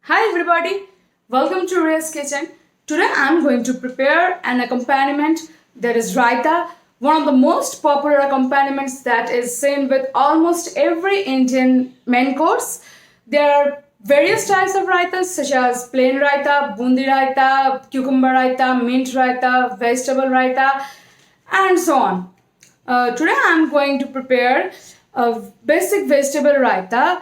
Hi everybody, welcome to Ray's Kitchen. Today I'm going to prepare an accompaniment that is Raita, one of the most popular accompaniments that is seen with almost every Indian main course. There are various types of raitas such as plain raita, bundi raita, cucumber raita, mint raita, vegetable raita and so on. Today I'm going to prepare a basic vegetable raita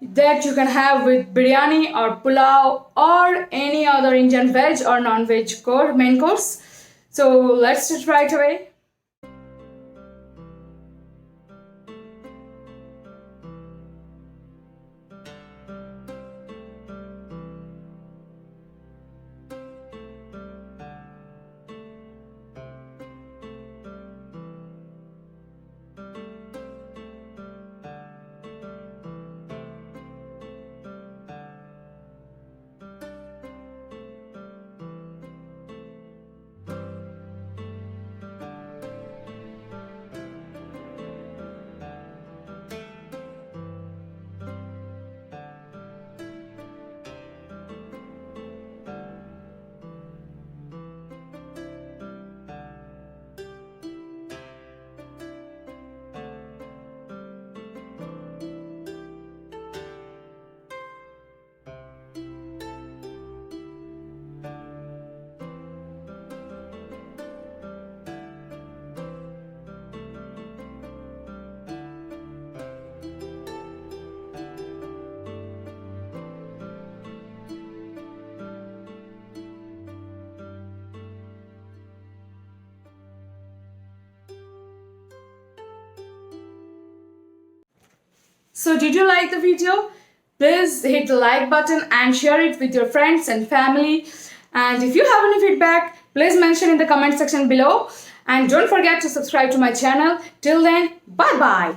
that you can have with biryani or pulav or any other Indian veg or non-veg main course. So let's start right away. So did you like the video? Please hit the like button and share it with your friends and family. And if you have any feedback, please mention in the comment section below. And don't forget to subscribe to my channel. Till then, bye bye.